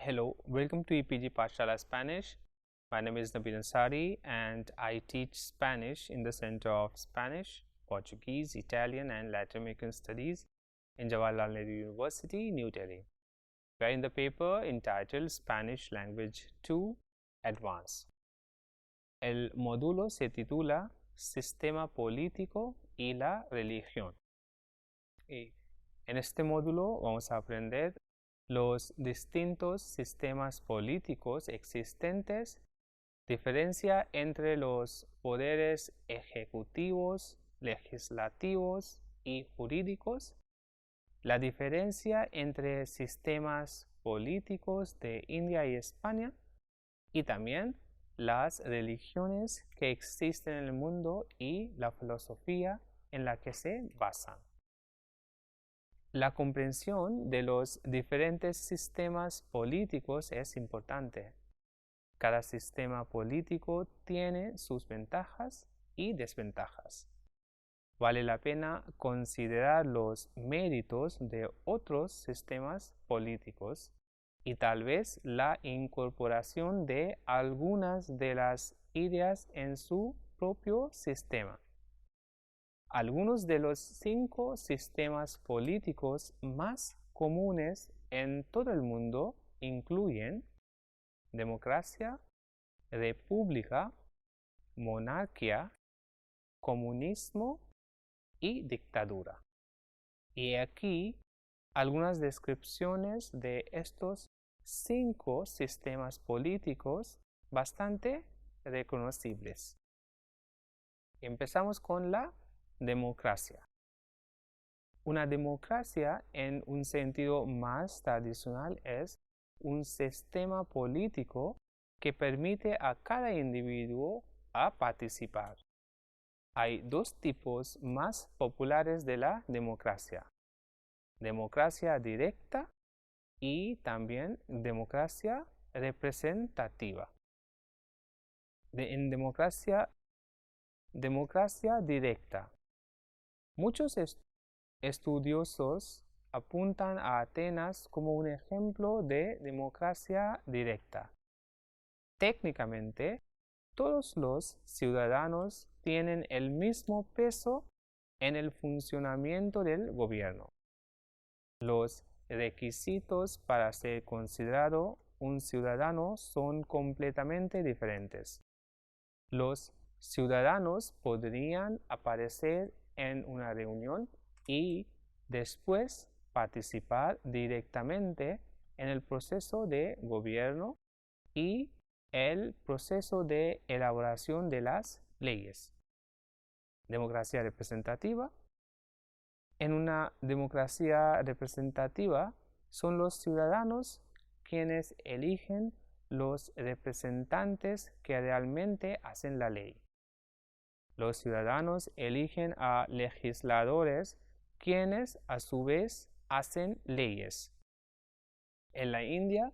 Hello, welcome to EPG Pathshala Spanish. My name is Nabil Ansari and I teach Spanish in the Center of Spanish, Portuguese, Italian and Latin American Studies in Jawaharlal Nehru University, New Delhi. We are in the paper entitled Spanish Language 2 Advanced. El módulo se titula Sistema Político y la Religión. Y en este módulo vamos a aprender los distintos sistemas políticos existentes, diferencia entre los poderes ejecutivos, legislativos y jurídicos, la diferencia entre sistemas políticos de India y España y también las religiones que existen en el mundo y la filosofía en la que se basan. La comprensión de los diferentes sistemas políticos es importante. Cada sistema político tiene sus ventajas y desventajas. Vale la pena considerar los méritos de otros sistemas políticos y tal vez la incorporación de algunas de las ideas en su propio sistema. Algunos de los 5 sistemas políticos más comunes en todo el mundo incluyen democracia, república, monarquía, comunismo y dictadura. Y aquí algunas descripciones de estos 5 sistemas políticos bastante reconocibles. Empezamos con la democracia. Una democracia en un sentido más tradicional es un sistema político que permite a cada individuo a participar. Hay 2 tipos más populares de la democracia: democracia directa y también democracia representativa. En democracia directa, muchos estudiosos apuntan a Atenas como un ejemplo de democracia directa. Técnicamente, todos los ciudadanos tienen el mismo peso en el funcionamiento del gobierno. Los requisitos para ser considerado un ciudadano son completamente diferentes. Los ciudadanos podrían aparecer en una reunión y después participar directamente en el proceso de gobierno y el proceso de elaboración de las leyes. Democracia representativa. En una democracia representativa son los ciudadanos quienes eligen los representantes que realmente hacen la ley. Los ciudadanos eligen a legisladores quienes a su vez hacen leyes. En la India,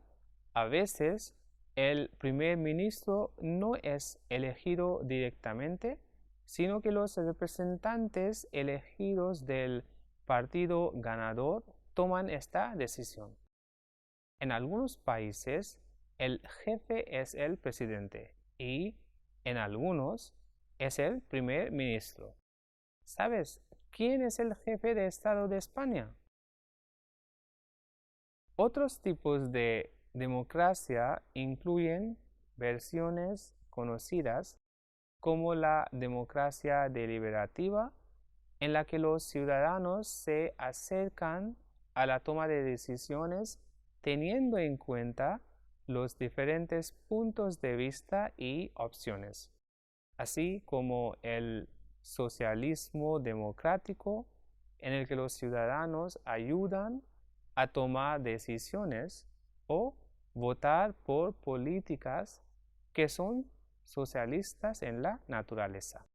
a veces el primer ministro no es elegido directamente, sino que los representantes elegidos del partido ganador toman esta decisión. En algunos países, el jefe es el presidente y en algunos es el primer ministro. ¿Sabes quién es el jefe de Estado de España? Otros tipos de democracia incluyen versiones conocidas como la democracia deliberativa, en la que los ciudadanos se acercan a la toma de decisiones teniendo en cuenta los diferentes puntos de vista y opciones, así como el socialismo democrático, en el que los ciudadanos ayudan a tomar decisiones o votar por políticas que son socialistas en la naturaleza.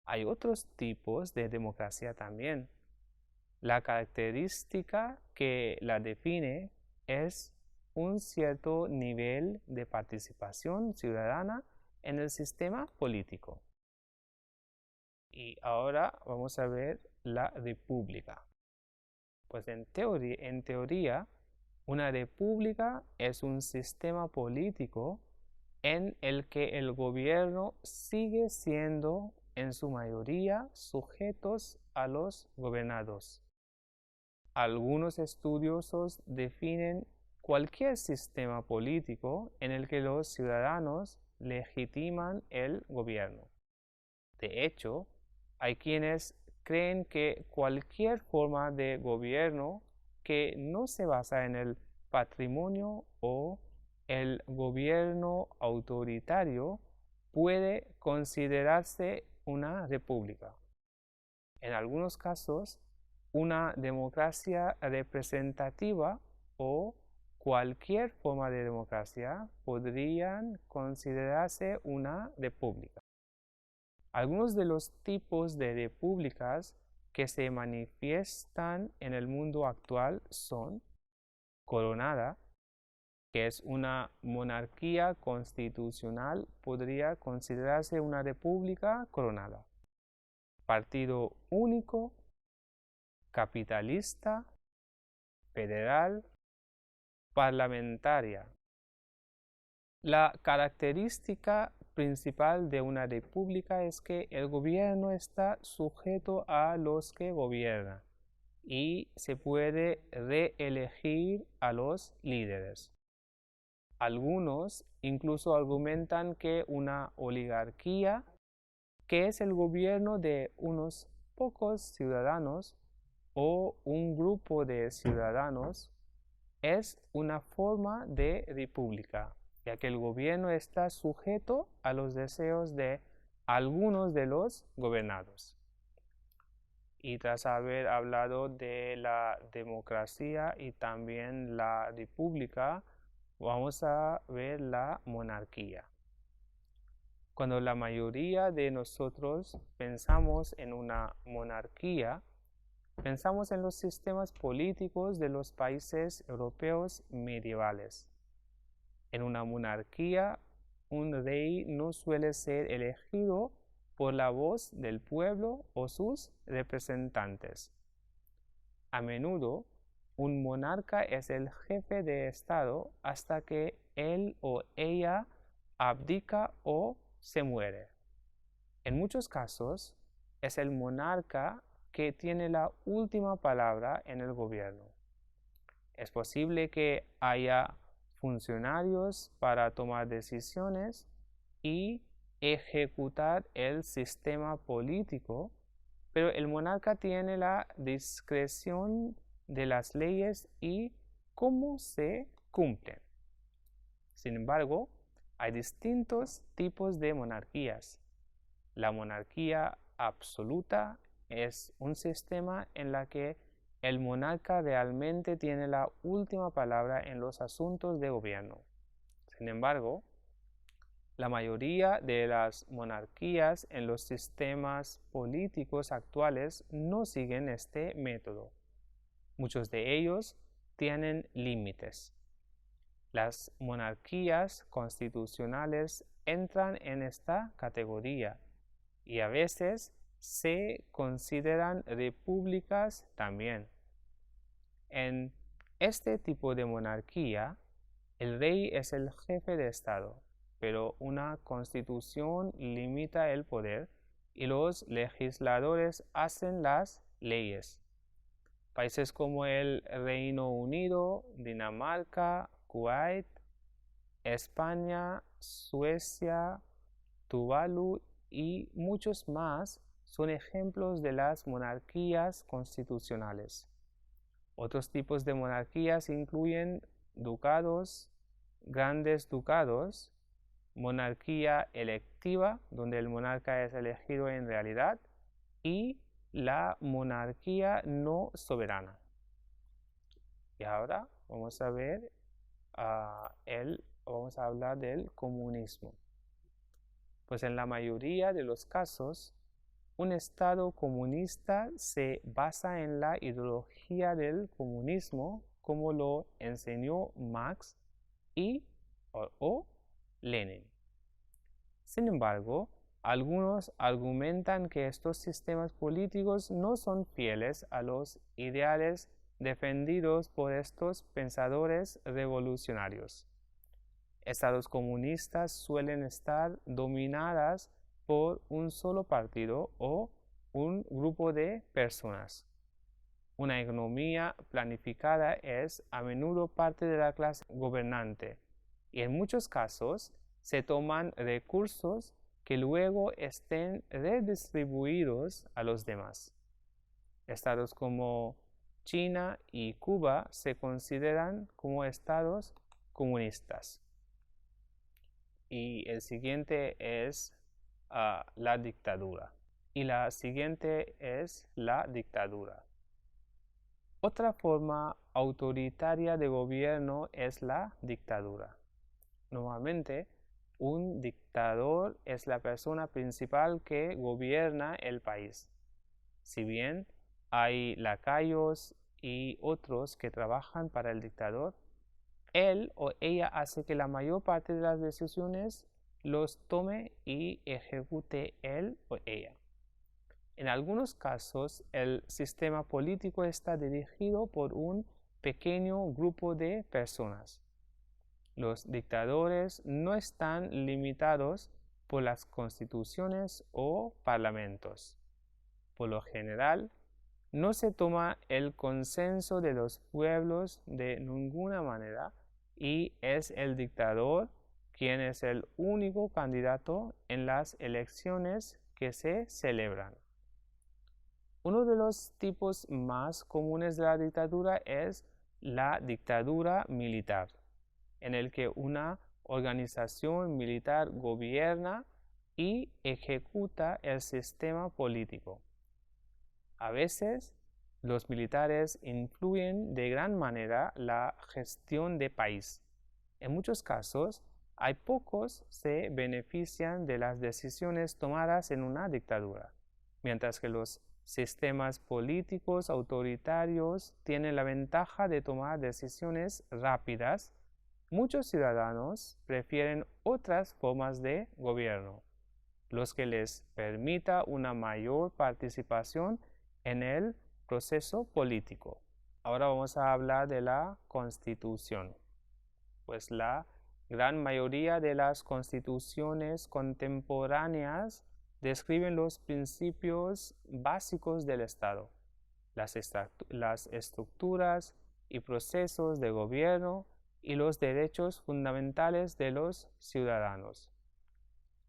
Hay otros tipos de democracia también. La característica que la define es un cierto nivel de participación ciudadana en el sistema político. Y ahora vamos a ver la república. Pues en teoría, Una república es un sistema político en el que el gobierno sigue siendo en su mayoría sujetos a los gobernados. Algunos estudiosos definen cualquier sistema político en el que los ciudadanos legitiman el gobierno. De hecho, hay quienes creen que cualquier forma de gobierno que no se basa en el patrimonio o el gobierno autoritario puede considerarse una república. En algunos casos, una democracia representativa o cualquier forma de democracia podrían considerarse una república. Algunos de los tipos de repúblicas que se manifiestan en el mundo actual son coronada, que es una monarquía constitucional, podría considerarse una república coronada. Partido único, capitalista, federal, parlamentaria. La característica principal de una república es que el gobierno está sujeto a los que gobiernan y se puede reelegir a los líderes. Algunos incluso argumentan que una oligarquía, que es el gobierno de unos pocos ciudadanos o un grupo de ciudadanos, es una forma de república, ya que el gobierno está sujeto a los deseos de algunos de los gobernados. Y tras haber hablado de la democracia y también la república, vamos a ver la monarquía. Cuando la mayoría de nosotros pensamos en una monarquía, pensamos en los sistemas políticos de los países europeos medievales. En una monarquía, un rey no suele ser elegido por la voz del pueblo o sus representantes. A menudo, un monarca es el jefe de Estado hasta que él o ella abdica o se muere. En muchos casos, es el monarca que tiene la última palabra en el gobierno. Es posible que haya funcionarios para tomar decisiones y ejecutar el sistema político, pero el monarca tiene la discreción de las leyes y cómo se cumplen. Sin embargo, hay distintos tipos de monarquías. La monarquía absoluta es un sistema en la que el monarca realmente tiene la última palabra en los asuntos de gobierno. Sin embargo, la mayoría de las monarquías en los sistemas políticos actuales no siguen este método. Muchos de ellos tienen límites. Las monarquías constitucionales entran en esta categoría y a veces se consideran repúblicas también. En este tipo de monarquía, el rey es el jefe de Estado, pero una constitución limita el poder y los legisladores hacen las leyes. Países como el Reino Unido, Dinamarca, Kuwait, España, Suecia, Tuvalu y muchos más son ejemplos de las monarquías constitucionales. Otros tipos de monarquías incluyen ducados, grandes ducados, monarquía electiva, donde el monarca es elegido en realidad, y la monarquía no soberana. Y ahora vamos a ver vamos a hablar del comunismo. Pues en la mayoría de los casos, un Estado comunista se basa en la ideología del comunismo, como lo enseñó Marx o Lenin. Sin embargo, algunos argumentan que estos sistemas políticos no son fieles a los ideales defendidos por estos pensadores revolucionarios. Estados comunistas suelen estar dominadas por un solo partido o un grupo de personas. Una economía planificada es a menudo parte de la clase gobernante y en muchos casos se toman recursos que luego estén redistribuidos a los demás. Estados como China y Cuba se consideran como estados comunistas. Y el siguiente es la dictadura. Y la siguiente es la dictadura. Otra forma autoritaria de gobierno es la dictadura. Normalmente, un dictador es la persona principal que gobierna el país. Si bien hay lacayos y otros que trabajan para el dictador, él o ella hace que la mayor parte de las decisiones los tome y ejecute él o ella. En algunos casos, el sistema político está dirigido por un pequeño grupo de personas. Los dictadores no están limitados por las constituciones o parlamentos. Por lo general, no se toma el consenso de los pueblos de ninguna manera y es el dictador quien es el único candidato en las elecciones que se celebran. Uno de los tipos más comunes de la dictadura es la dictadura militar, en el que una organización militar gobierna y ejecuta el sistema político. A veces, los militares influyen de gran manera la gestión del país. En muchos casos, hay pocos se benefician de las decisiones tomadas en una dictadura, mientras que los sistemas políticos autoritarios tienen la ventaja de tomar decisiones rápidas. Muchos ciudadanos prefieren otras formas de gobierno, los que les permita una mayor participación en el proceso político. Ahora vamos a hablar de la Constitución. Pues la gran mayoría de las constituciones contemporáneas describen los principios básicos del Estado, las estructuras y procesos de gobierno y los derechos fundamentales de los ciudadanos.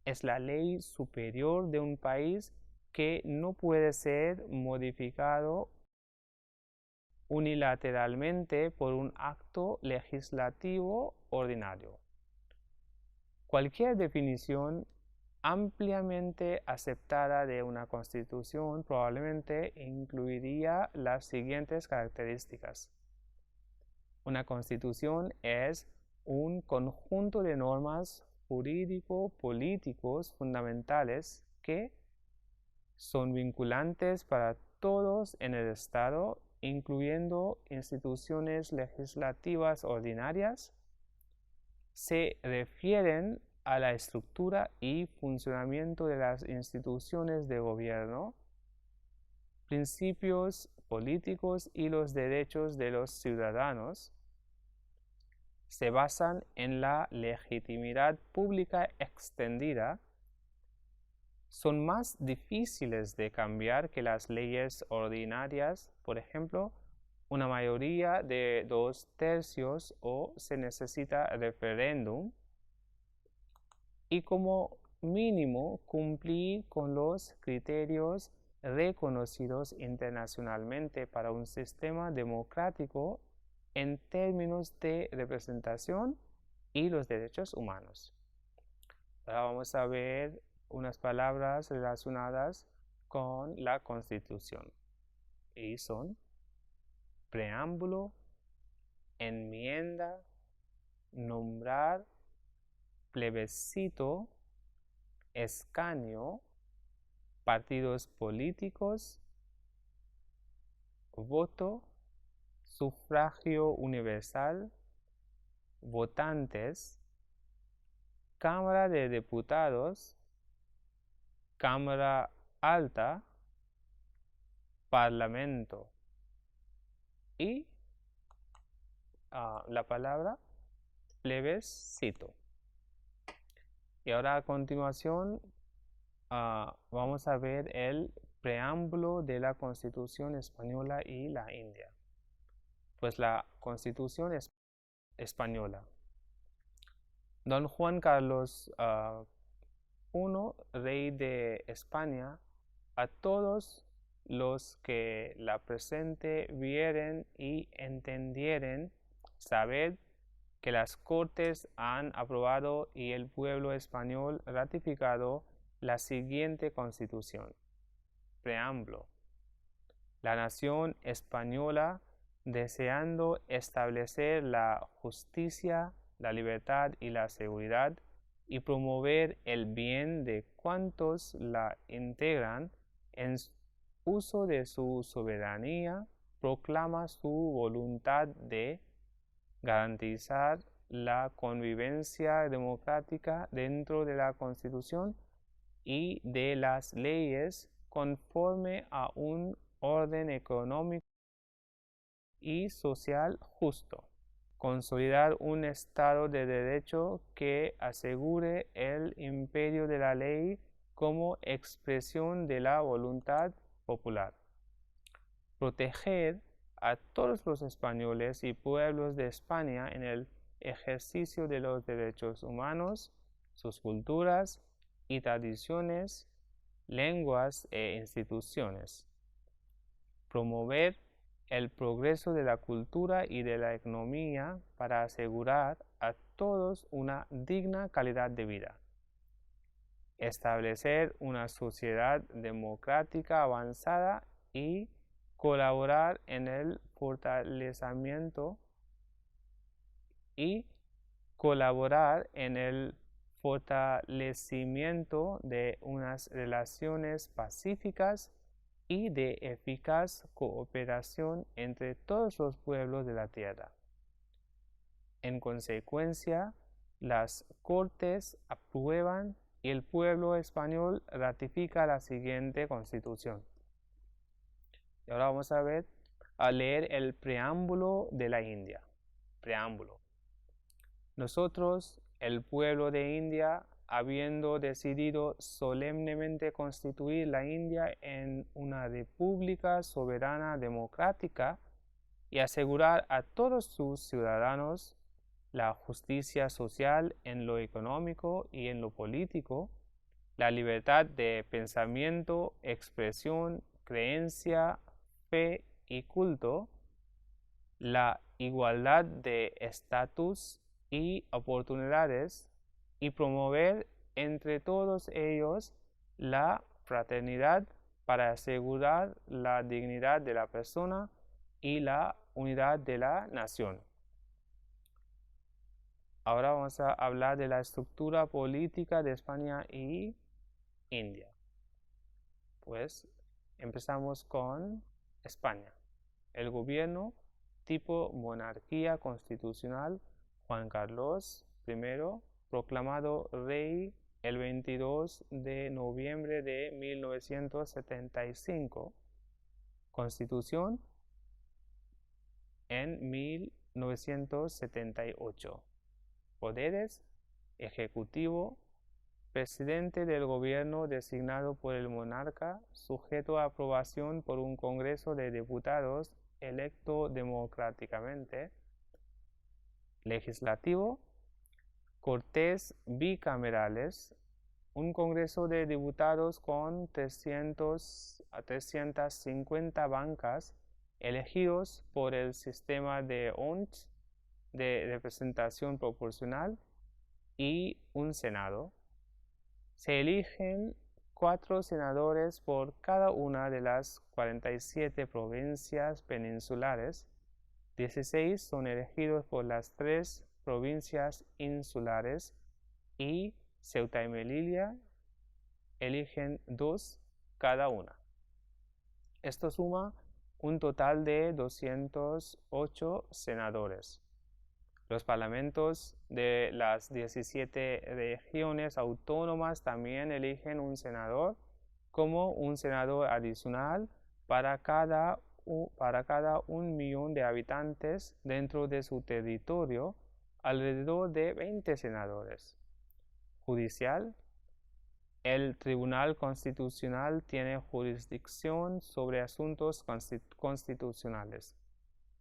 Es la ley superior de un país que no puede ser modificado unilateralmente por un acto legislativo ordinario. Cualquier definición ampliamente aceptada de una constitución probablemente incluiría las siguientes características. Una constitución es un conjunto de normas jurídico-políticos fundamentales que son vinculantes para todos en el Estado, incluyendo instituciones legislativas ordinarias. Se refieren a la estructura y funcionamiento de las instituciones de gobierno, principios políticos y los derechos de los ciudadanos. Se basan en la legitimidad pública extendida. Son más difíciles de cambiar que las leyes ordinarias, por ejemplo, una mayoría de 2/3 o se necesita referéndum, y como mínimo cumplir con los criterios reconocidos internacionalmente para un sistema democrático en términos de representación y los derechos humanos. Ahora vamos a ver unas palabras relacionadas con la Constitución. Y son preámbulo, enmienda, nombrar, plebiscito, escaño, partidos políticos, voto, sufragio universal, votantes, Cámara de Diputados, Cámara Alta, Parlamento. y la palabra plebiscito. Y ahora a continuación vamos a ver el preámbulo de la Constitución española y la India. Pues la Constitución española. Don Juan Carlos I, rey de España, a todos los que la presente vieren y entendieren, sabed que las Cortes han aprobado y el pueblo español ratificado la siguiente Constitución. Preámbulo. La nación española, deseando establecer la justicia, la libertad y la seguridad, y promover el bien de cuantos la integran, en uso de su soberanía, proclama su voluntad de garantizar la convivencia democrática dentro de la Constitución y de las leyes conforme a un orden económico y social justo. Consolidar un Estado de Derecho que asegure el imperio de la ley como expresión de la voluntad popular. Proteger a todos los españoles y pueblos de España en el ejercicio de los derechos humanos, sus culturas y tradiciones, lenguas e instituciones. Promover el progreso de la cultura y de la economía para asegurar a todos una digna calidad de vida. Establecer una sociedad democrática avanzada y colaborar en el fortalecimiento de unas relaciones pacíficas y de eficaz cooperación entre todos los pueblos de la tierra. En consecuencia, las Cortes aprueban y el pueblo español ratifica la siguiente Constitución. Y ahora vamos a leer el preámbulo de la India. Preámbulo. Nosotros, el pueblo de India, habiendo decidido solemnemente constituir la India en una república soberana democrática y asegurar a todos sus ciudadanos la justicia social en lo económico y en lo político, la libertad de pensamiento, expresión, creencia, fe y culto, la igualdad de estatus y oportunidades, y promover entre todos ellos la fraternidad para asegurar la dignidad de la persona y la unidad de la nación. Ahora vamos a hablar de la estructura política de España y India. Pues empezamos con España. El gobierno tipo monarquía constitucional, Juan Carlos I, proclamado rey el 22 de noviembre de 1975. Constitución en 1978. Poderes: ejecutivo, presidente del gobierno designado por el monarca, sujeto a aprobación por un Congreso de Diputados electo democráticamente. Legislativo: Cortes bicamerales, un Congreso de Diputados con 300 a 350 bancas elegidos por el sistema de ONT, de representación proporcional, y un Senado. Se eligen 4 senadores por cada una de las 47 provincias peninsulares. 16 son elegidos por las 3 provincias insulares y Ceuta y Melilla eligen 2 cada una. Esto suma un total de 208 senadores. Los parlamentos de las 17 regiones autónomas también eligen un senador, como un senador adicional para cada cada 1 millón de habitantes dentro de su territorio, alrededor de 20 senadores. Judicial. El Tribunal Constitucional tiene jurisdicción sobre asuntos constitucionales.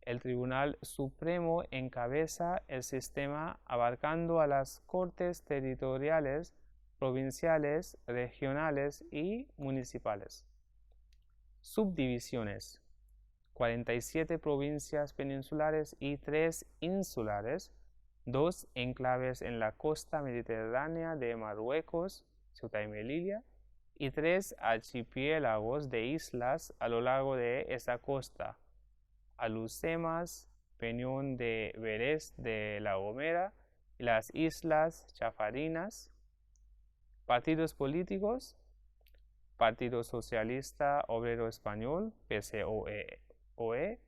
El Tribunal Supremo encabeza el sistema abarcando a las Cortes territoriales, provinciales, regionales y municipales. Subdivisiones. 47 provincias peninsulares y 3 insulares, 2 enclaves en la costa mediterránea de Marruecos, Ceuta y Melilla, y 3 archipiélagos de islas a lo largo de esa costa, Alhucemas, Peñón de Berez de La Gomera y las Islas Chafarinas. Partidos políticos: Partido Socialista Obrero Español, PSOE,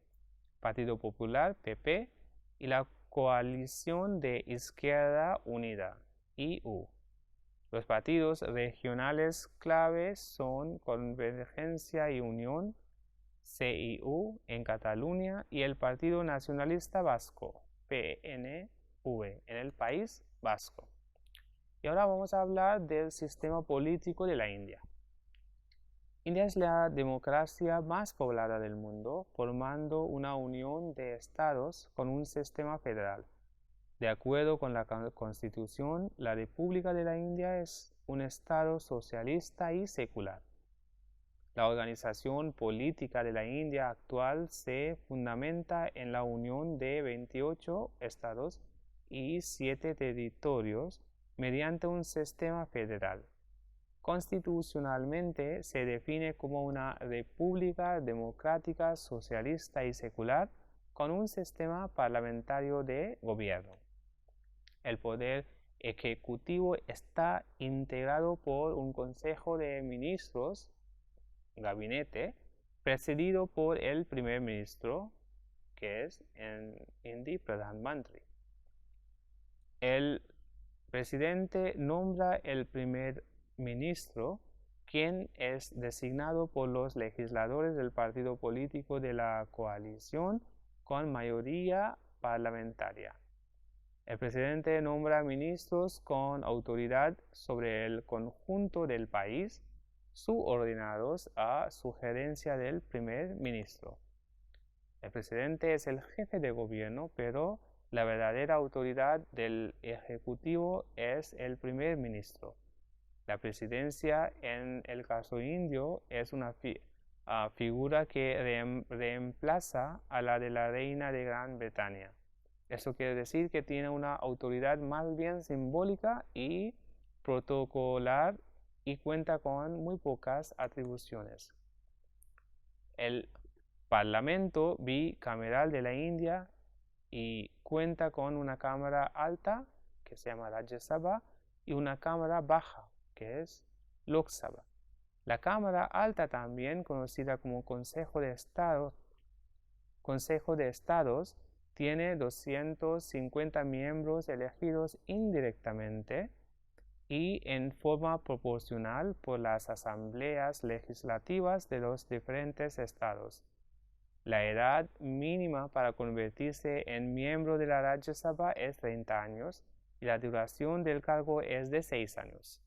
Partido Popular, PP, y la Coalición de Izquierda Unida, IU. Los partidos regionales claves son Convergencia y Unión, CIU, en Cataluña, y el Partido Nacionalista Vasco, PNV, en el País Vasco. Y ahora vamos a hablar del sistema político de la India. India es la democracia más poblada del mundo, formando una unión de estados con un sistema federal. De acuerdo con la Constitución, la República de la India es un estado socialista y secular. La organización política de la India actual se fundamenta en la unión de 28 estados y 7 territorios mediante un sistema federal. Constitucionalmente se define como una república democrática, socialista y secular con un sistema parlamentario de gobierno. El poder ejecutivo está integrado por un consejo de ministros, gabinete, presidido por el primer ministro, que es en hindi Pradhan Mantri. El presidente nombra el primer ministro, quien es designado por los legisladores del partido político de la coalición con mayoría parlamentaria. El presidente nombra ministros con autoridad sobre el conjunto del país, subordinados a sugerencia del primer ministro. El presidente es el jefe de gobierno, pero la verdadera autoridad del ejecutivo es el primer ministro. La presidencia en el caso indio es una figura que reemplaza a la de la reina de Gran Bretaña. Eso quiere decir que tiene una autoridad más bien simbólica y protocolar y cuenta con muy pocas atribuciones. El Parlamento bicameral de la India y cuenta con una cámara alta, que se llama Rajya Sabha, y una cámara baja, que es Lok Sabha. La cámara alta, también conocida como Consejo de Estados, tiene 250 miembros elegidos indirectamente y en forma proporcional por las asambleas legislativas de los diferentes estados. La edad mínima para convertirse en miembro de la Rajya Sabha es 30 años y la duración del cargo es de 6 años.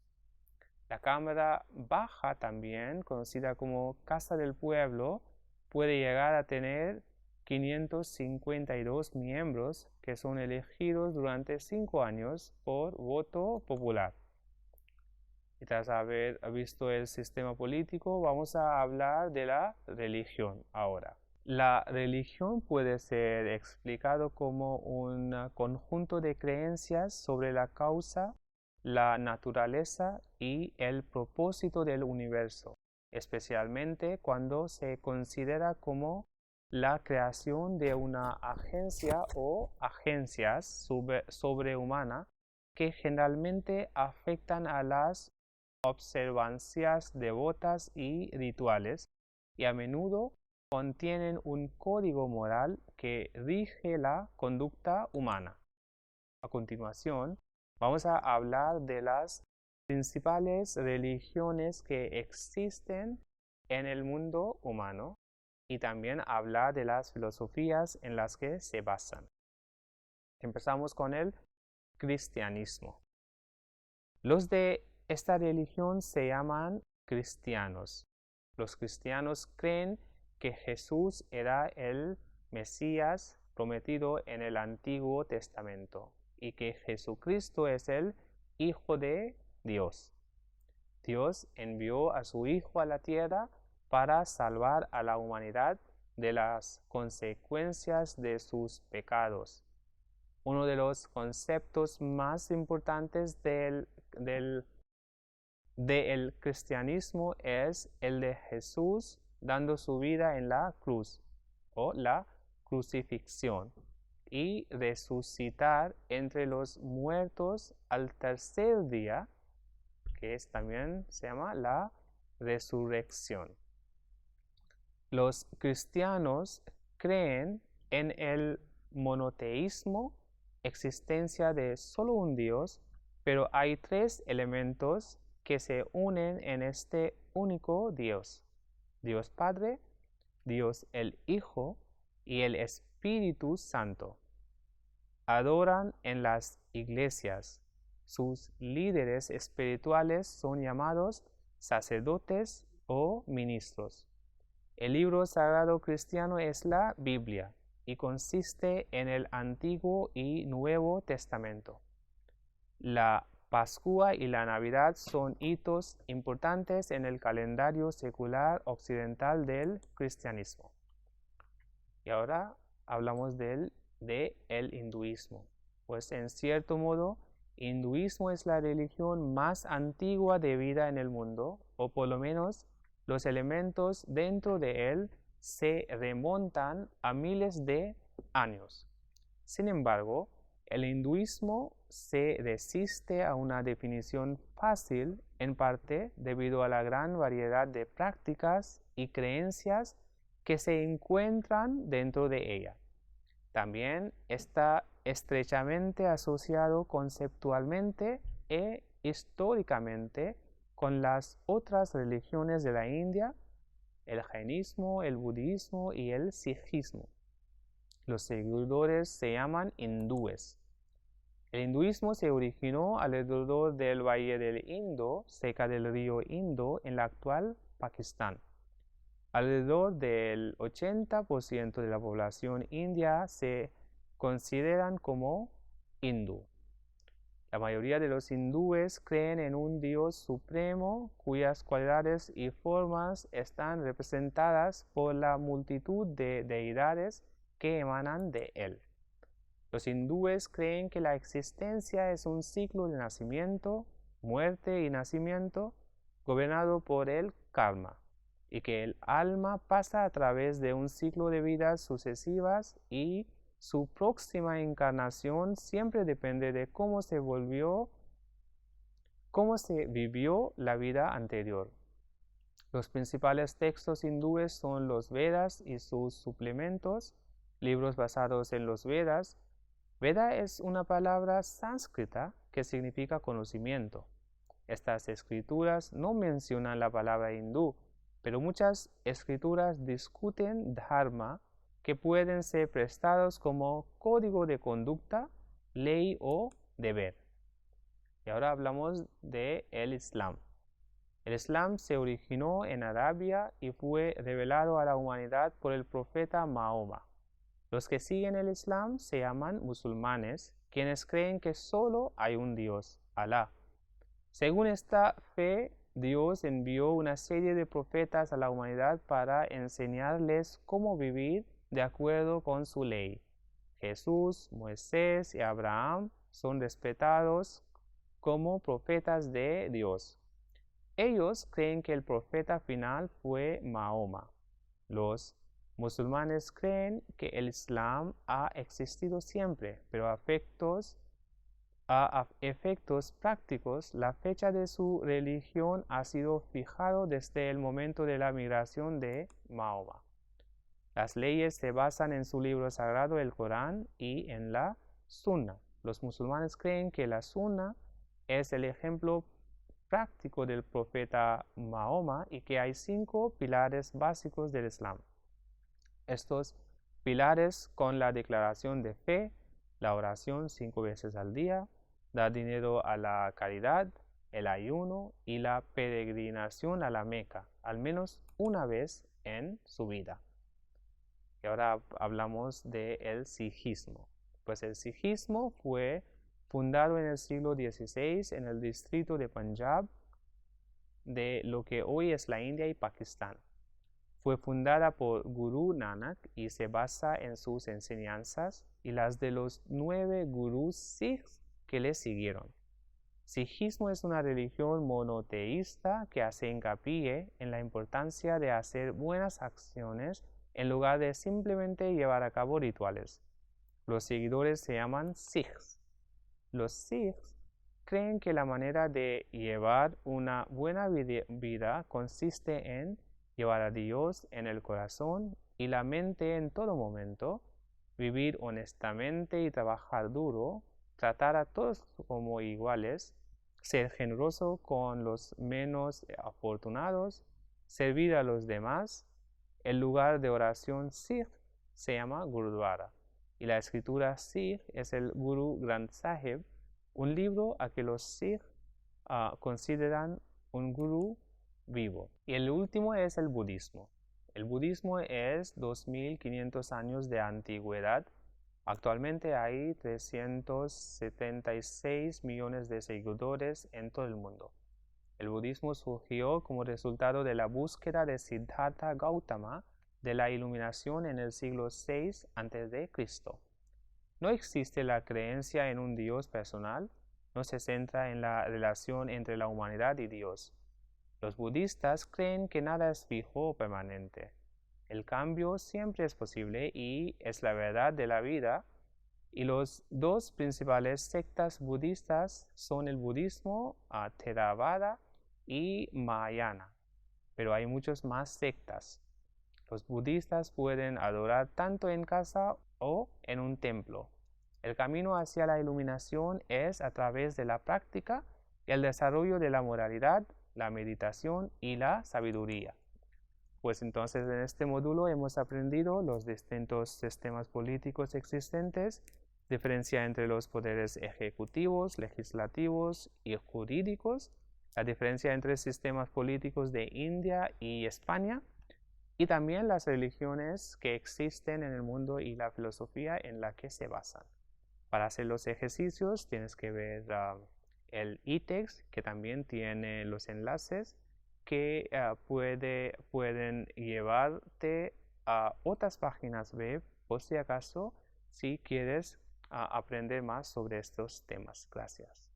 La Cámara Baja, también conocida como Casa del Pueblo, puede llegar a tener 552 miembros que son elegidos durante 5 años por voto popular. Y tras haber visto el sistema político, vamos a hablar de la religión ahora. La religión puede ser explicado como un conjunto de creencias sobre la causa, la naturaleza y el propósito del universo, especialmente cuando se considera como la creación de una agencia o agencias sobrehumana que generalmente afectan a las observancias devotas y rituales y a menudo contienen un código moral que rige la conducta humana. A continuación, vamos a hablar de las principales religiones que existen en el mundo humano y también hablar de las filosofías en las que se basan. Empezamos con el cristianismo. Los de esta religión se llaman cristianos. Los cristianos creen que Jesús era el Mesías prometido en el Antiguo Testamento y que Jesucristo es el Hijo de Dios. Dios envió a su Hijo a la tierra para salvar a la humanidad de las consecuencias de sus pecados. Uno de los conceptos más importantes del cristianismo es el de Jesús dando su vida en la cruz o la crucifixión y resucitar entre los muertos al tercer día, que también se llama la resurrección. Los cristianos creen en el monoteísmo, existencia de solo un Dios, pero hay tres elementos que se unen en este único Dios: Dios Padre, Dios el Hijo y el Espíritu Santo. Adoran en las iglesias. Sus líderes espirituales son llamados sacerdotes o ministros. El libro sagrado cristiano es la Biblia y consiste en el Antiguo y Nuevo Testamento. La Pascua y la Navidad son hitos importantes en el calendario secular occidental del cristianismo. Y ahora hablamos de el hinduismo. Pues en cierto modo, hinduismo es la religión más antigua de vida en el mundo, o por lo menos los elementos dentro de él se remontan a miles de años. Sin embargo, el hinduismo se resiste a una definición fácil, en parte debido a la gran variedad de prácticas y creencias que se encuentran dentro de ella. También está estrechamente asociado conceptualmente e históricamente con las otras religiones de la India, el jainismo, el budismo y el sijismo. Los seguidores se llaman hindúes. El hinduismo se originó alrededor del Valle del Indo, cerca del río Indo, en la actual Pakistán. Alrededor del 80% de la población india se consideran como hindú. La mayoría de los hindúes creen en un Dios supremo cuyas cualidades y formas están representadas por la multitud de deidades que emanan de él. Los hindúes creen que la existencia es un ciclo de nacimiento, muerte y nacimiento gobernado por el karma, y que el alma pasa a través de un ciclo de vidas sucesivas y su próxima encarnación siempre depende de cómo se vivió la vida anterior. Los principales textos hindúes son los Vedas y sus suplementos, libros basados en los Vedas. Veda es una palabra sánscrita que significa conocimiento. Estas escrituras no mencionan la palabra hindú, pero muchas escrituras discuten dharma que pueden ser prestados como código de conducta, ley o deber. Y ahora hablamos de el Islam. El Islam se originó en Arabia y fue revelado a la humanidad por el profeta Mahoma. Los que siguen el Islam se llaman musulmanes, quienes creen que solo hay un Dios, Alá. Según esta fe, Dios envió una serie de profetas a la humanidad para enseñarles cómo vivir de acuerdo con su ley. Jesús, Moisés y Abraham son respetados como profetas de Dios. Ellos creen que el profeta final fue Mahoma. Los musulmanes creen que el Islam ha existido siempre, pero a efectos prácticos, la fecha de su religión ha sido fijado desde el momento de la migración de Mahoma. Las leyes se basan en su libro sagrado, el Corán, y en la Sunna. Los musulmanes creen que la Sunna es el ejemplo práctico del profeta Mahoma y que hay 5 pilares básicos del Islam. estos pilares con la declaración de fe, la oración 5 veces al día, dar dinero a la caridad, el ayuno y la peregrinación a la Meca, al menos una vez en su vida. Y ahora hablamos del sijismo. Pues el sijismo fue fundado en el siglo XVI en el distrito de Punjab, de lo que hoy es la India y Pakistán. Fue fundada por Guru Nanak y se basa en sus enseñanzas y las de los 9 gurús sikhs que le siguieron. Sijismo es una religión monoteísta que hace hincapié en la importancia de hacer buenas acciones en lugar de simplemente llevar a cabo rituales. Los seguidores se llaman sikhs. Los sikhs creen que la manera de llevar una buena vida consiste en llevar a Dios en el corazón y la mente en todo momento, vivir honestamente y trabajar duro, tratar a todos como iguales, ser generoso con los menos afortunados, servir a los demás. El lugar de oración Sikh se llama Gurudwara y la escritura Sikh es el Guru Granth Sahib, un libro a que los Sikh consideran un gurú vivo. Y el último es el budismo. El budismo es 2500 años de antigüedad. Actualmente hay 376 millones de seguidores en todo el mundo. El budismo surgió como resultado de la búsqueda de Siddhartha Gautama de la iluminación en el siglo VI a.C. No existe la creencia en un Dios personal, no se centra en la relación entre la humanidad y Dios. Los budistas creen que nada es fijo o permanente. El cambio siempre es posible y es la verdad de la vida. Y los dos principales sectas budistas son el budismo Theravada y Mahayana. Pero hay muchas más sectas. Los budistas pueden adorar tanto en casa o en un templo. El camino hacia la iluminación es a través de la práctica y el desarrollo de la moralidad, la meditación y la sabiduría. Pues entonces en este módulo hemos aprendido los distintos sistemas políticos existentes, diferencia entre los poderes ejecutivos, legislativos y jurídicos, la diferencia entre sistemas políticos de India y España, y también las religiones que existen en el mundo y la filosofía en la que se basan. Para hacer los ejercicios tienes que ver el e-text, que también tiene los enlaces que pueden llevarte a otras páginas web por si acaso si quieres aprender más sobre estos temas. Gracias.